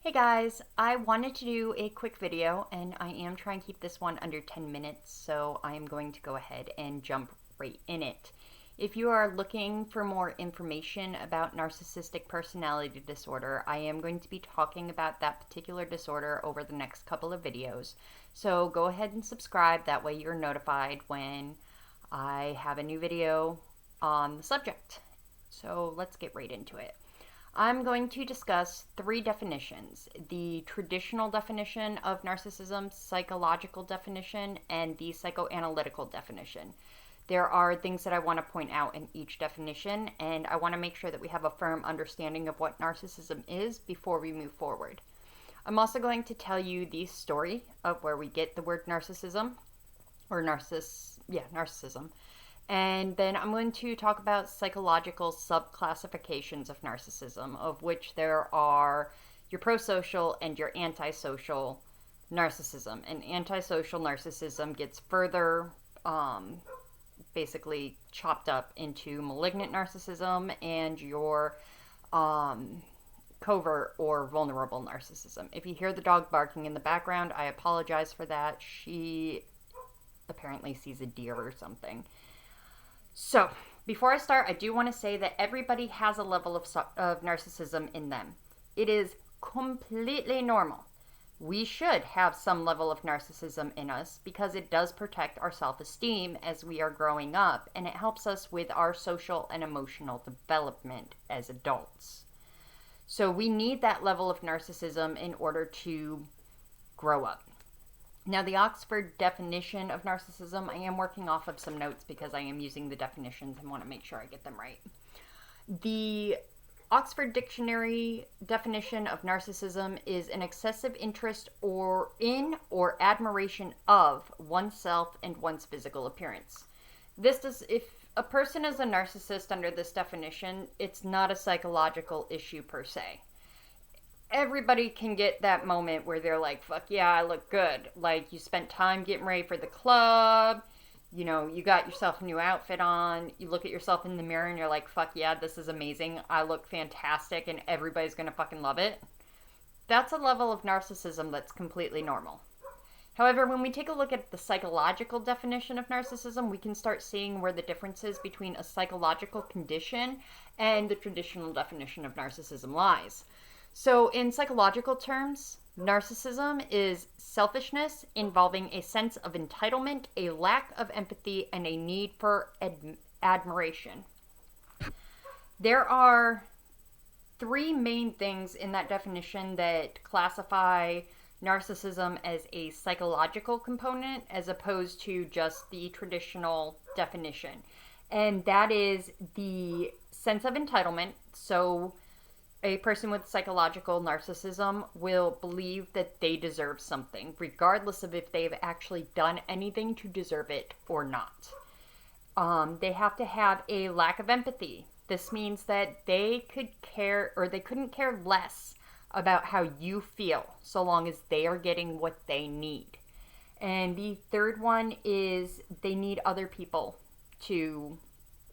Hey guys, I wanted to do a quick video and I am trying to keep this one under 10 minutes, so I am going to go ahead and jump right in it. If you are looking for more information about narcissistic personality disorder, I am going to be talking about that particular disorder over the next couple of videos. So go ahead and subscribe, that way you're notified when I have a new video on the subject. So let's get right into it. I'm going to discuss three definitions: the traditional definition of narcissism, psychological definition, and the psychoanalytical definition. There are things that I want to point out in each definition, and I want to make sure that we have a firm understanding of what narcissism is before we move forward. I'm also going to tell you the story of where we get the word narcissism, or narcissism. And then I'm going to talk about psychological subclassifications of narcissism, of which there are your prosocial and your antisocial narcissism. And antisocial narcissism gets further basically chopped up into malignant narcissism and your covert or vulnerable narcissism. If you hear the dog barking in the background, I apologize for that. She apparently sees a deer or something. So, before I start, I do want to say that everybody has a level of narcissism in them. It is completely normal. We should have some level of narcissism in us because it does protect our self-esteem as we are growing up, and it helps us with our social and emotional development as adults. So we need that level of narcissism in order to grow up. Now, the Oxford definition of narcissism, I am working off of some notes because I am using the definitions and want to make sure I get them right. The Oxford Dictionary definition of narcissism is an excessive interest in or admiration of oneself and one's physical appearance. If a person is a narcissist under this definition, it's not a psychological issue per se. Everybody can get that moment where they're like, fuck yeah, I look good. Like, you spent time getting ready for the club, you know, you got yourself a new outfit on, you look at yourself in the mirror and you're like, fuck yeah, this is amazing, I look fantastic and everybody's gonna fucking love it. That's a level of narcissism that's completely normal. However, when we take a look at the psychological definition of narcissism, we can start seeing where the difference is between a psychological condition and the traditional definition of narcissism lies. So, in psychological terms, narcissism is selfishness involving a sense of entitlement, a lack of empathy, and a need for admiration. There are three main things in that definition that classify narcissism as a psychological component as opposed to just the traditional definition. And that is the sense of entitlement. So, a person with psychological narcissism will believe that they deserve something, regardless of if they've actually done anything to deserve it or not. They have to have a lack of empathy. This means that they couldn't care less about how you feel, so long as they are getting what they need. And the third one is they need other people to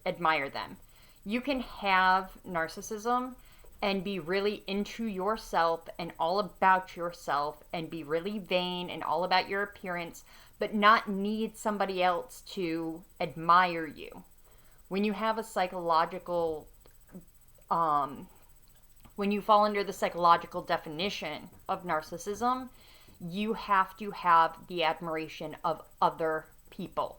admire them. You can have narcissism and be really into yourself and all about yourself and be really vain and all about your appearance, but not need somebody else to admire you. When you have a psychological, when you fall under the psychological definition of narcissism, you have to have the admiration of other people.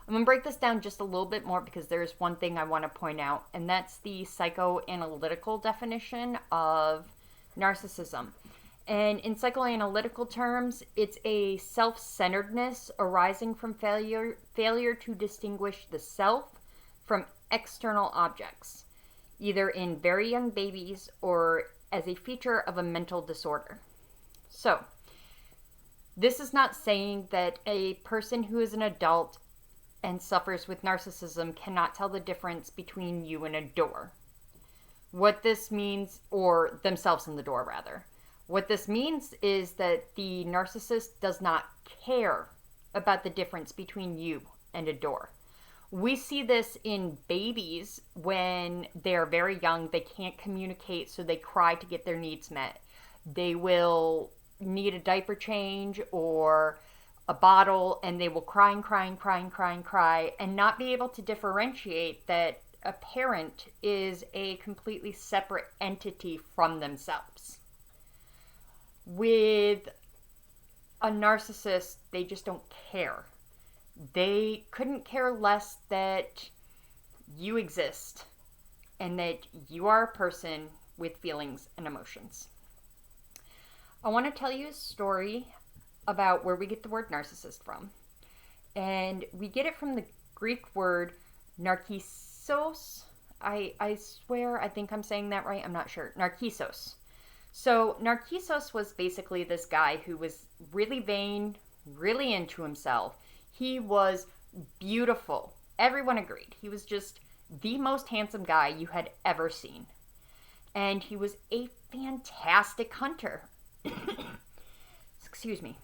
I'm going to break this down just a little bit more because there's one thing I want to point out, and that's the psychoanalytical definition of narcissism. And in psychoanalytical terms, it's a self-centeredness arising from failure to distinguish the self from external objects, either in very young babies or as a feature of a mental disorder. So, this is not saying that a person who is an adult and suffers with narcissism cannot tell the difference between you and a door. What this means, or themselves in the door rather, what this means is that the narcissist does not care about the difference between you and a door. We see this in babies when they're very young, they can't communicate, so they cry to get their needs met. They will need a diaper change or a bottle, and they will cry and cry and cry and cry and cry and not be able to differentiate that a parent is a completely separate entity from themselves. With a narcissist, they just don't care. They couldn't care less that you exist and that you are a person with feelings and emotions. I want to tell you a story about where we get the word narcissist from. And we get it from the Greek word narkissos. I swear, I think I'm saying that right. I'm not sure. Narkissos. So Narkissos was basically this guy who was really vain, really into himself. He was beautiful. Everyone agreed. He was just the most handsome guy you had ever seen. And he was a fantastic hunter. Excuse me.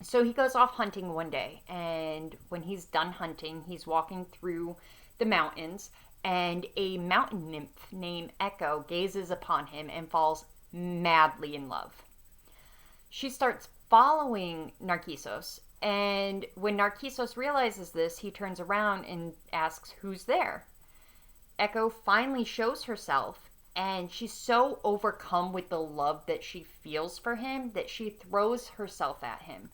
So he goes off hunting one day, and when he's done hunting, he's walking through the mountains, and a mountain nymph named Echo gazes upon him and falls madly in love. She starts following Narkissos, and when Narkissos realizes this, he turns around and asks who's there. Echo finally shows herself, and she's so overcome with the love that she feels for him that she throws herself at him.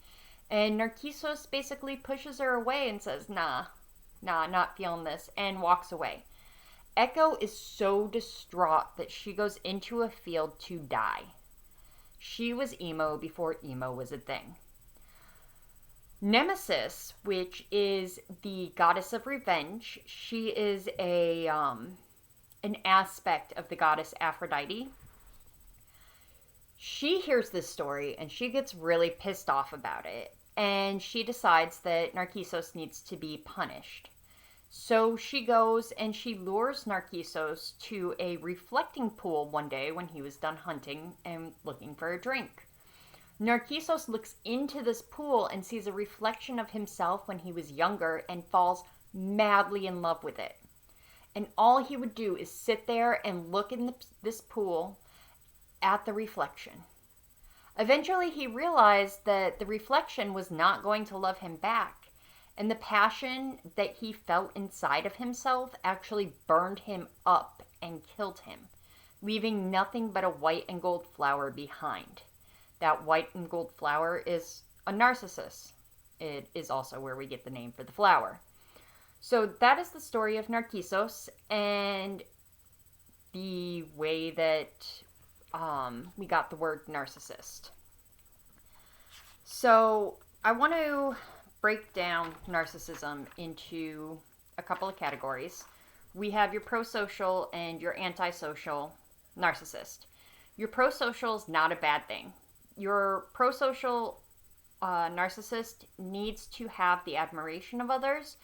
And Narkissos basically pushes her away and says, nah, not feeling this, and walks away. Echo is so distraught that she goes into a field to die. She was emo before emo was a thing. Nemesis, which is the goddess of revenge, she is an aspect of the goddess Aphrodite. She hears this story and she gets really pissed off about it, and she decides that Narkissos needs to be punished. So she goes and she lures Narkissos to a reflecting pool one day when he was done hunting and looking for a drink. Narkissos looks into this pool and sees a reflection of himself when he was younger and falls madly in love with it. And all he would do is sit there and look in this pool at the reflection. Eventually he realized that the reflection was not going to love him back, and the passion that he felt inside of himself actually burned him up and killed him, leaving nothing but a white and gold flower behind. That white and gold flower is a narcissist. It is also where we get the name for the flower. So that is the story of Narkissos and the way that we got the word narcissist. So I want to break down narcissism into a couple of categories. We have your prosocial and your antisocial narcissist. Your prosocial is not a bad thing. Your prosocial narcissist needs to have the admiration of others,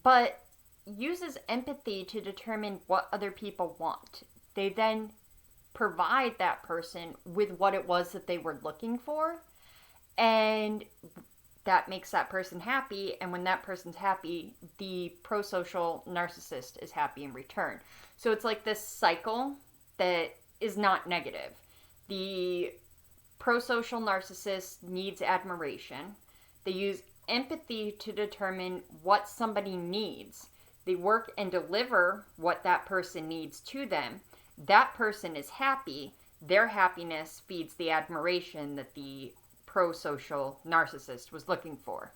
but uses empathy to determine what other people want. They then provide that person with what it was that they were looking for, and that makes that person happy, and when that person's happy, the prosocial narcissist is happy in return. So it's like this cycle that is not negative. The prosocial narcissist needs admiration. They use empathy to determine what somebody needs. They work and deliver what that person needs to them. That person is happy. Their happiness feeds the admiration that the prosocial narcissist was looking for.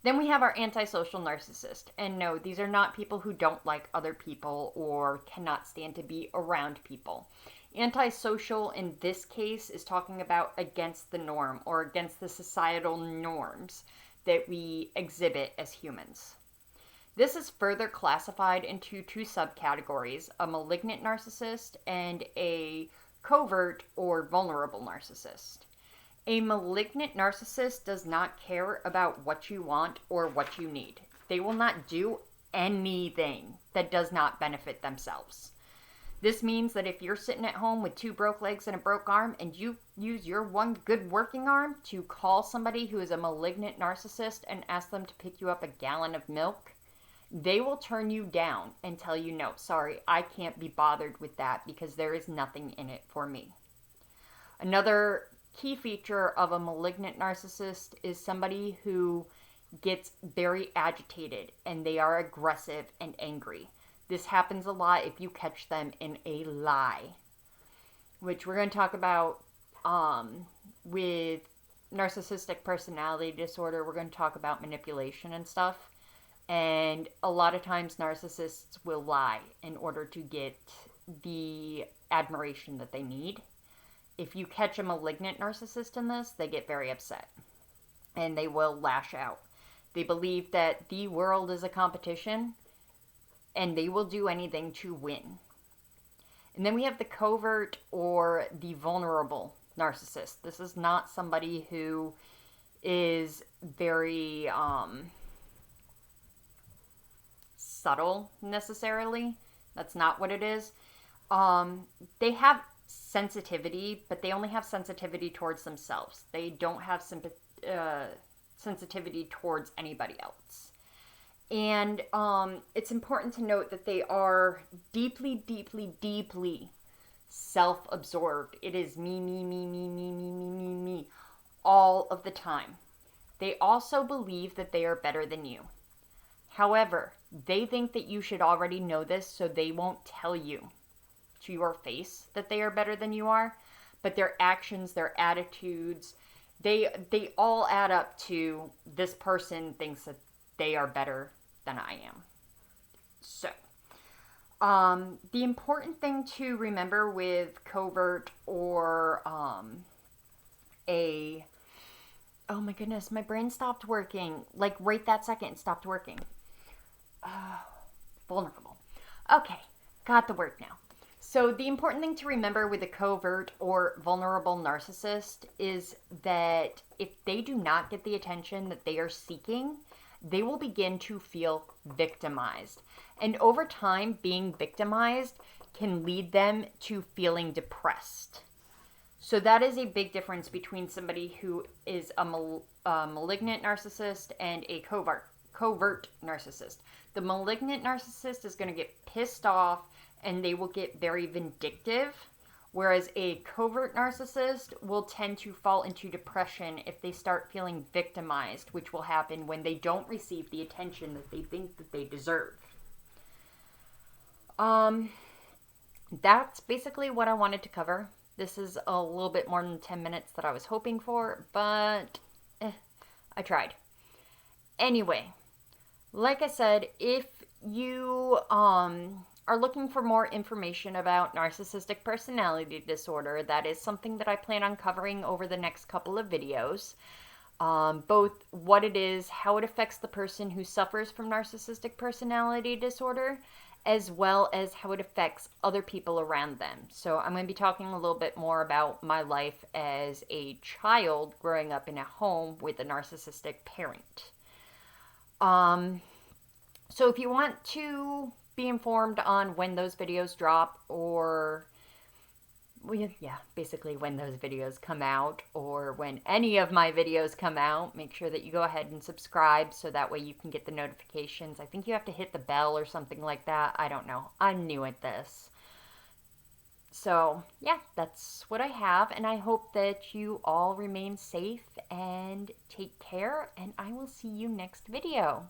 Then we have our antisocial narcissist. And no, these are not people who don't like other people or cannot stand to be around people. Antisocial in this case is talking about against the norm or against the societal norms that we exhibit as humans. This is further classified into two subcategories, a malignant narcissist and a covert or vulnerable narcissist. A malignant narcissist does not care about what you want or what you need. They will not do anything that does not benefit themselves. This means that if you're sitting at home with two broke legs and a broke arm and you use your one good working arm to call somebody who is a malignant narcissist and ask them to pick you up a gallon of milk, they will turn you down and tell you, no, sorry, I can't be bothered with that because there is nothing in it for me. Another key feature of a malignant narcissist is somebody who gets very agitated and they are aggressive and angry. This happens a lot if you catch them in a lie, which we're going to talk about with narcissistic personality disorder. We're going to talk about manipulation and stuff. And a lot of times narcissists will lie in order to get the admiration that they need. If you catch a malignant narcissist in this, they get very upset and they will lash out. They believe that the world is a competition and they will do anything to win. And then we have the covert or the vulnerable narcissist. This is not somebody who is very subtle necessarily. That's not what it is. They have sensitivity, but they only have sensitivity towards themselves. They don't have sensitivity towards anybody else. And it's important to note that they are deeply, deeply, deeply self-absorbed. It is me, me, me, me, me, me, me, me, me, all of the time. They also believe that they are better than you. However, they think that you should already know this, so they won't tell you to your face that they are better than you are. But their actions, their attitudes, they all add up to this person thinks that they are better than I am. So, the important thing to remember with covert or oh my goodness, my brain stopped working. Like right that second, it stopped working. Vulnerable. Okay, got the word now. So the important thing to remember with a covert or vulnerable narcissist is that if they do not get the attention that they are seeking, they will begin to feel victimized. And over time, being victimized can lead them to feeling depressed. So that is a big difference between somebody who is a malignant narcissist and a covert narcissist. The malignant narcissist is going to get pissed off and they will get very vindictive, whereas a covert narcissist will tend to fall into depression if they start feeling victimized, which will happen when they don't receive the attention that they think that they deserve. That's basically what I wanted to cover. This is a little bit more than 10 minutes that I was hoping for, but I tried. Anyway, like I said, if you are looking for more information about narcissistic personality disorder, that is something that I plan on covering over the next couple of videos. Both what it is, how it affects the person who suffers from narcissistic personality disorder, as well as how it affects other people around them. So I'm going to be talking a little bit more about my life as a child growing up in a home with a narcissistic parent. So if you want to be informed on when those videos drop, or basically when those videos come out, or when any of my videos come out, make sure that you go ahead and subscribe so that way you can get the notifications. I think you have to hit the bell or something like that. I don't know. I'm new at this. So yeah, that's what I have, and I hope that you all remain safe and take care, and I will see you next video.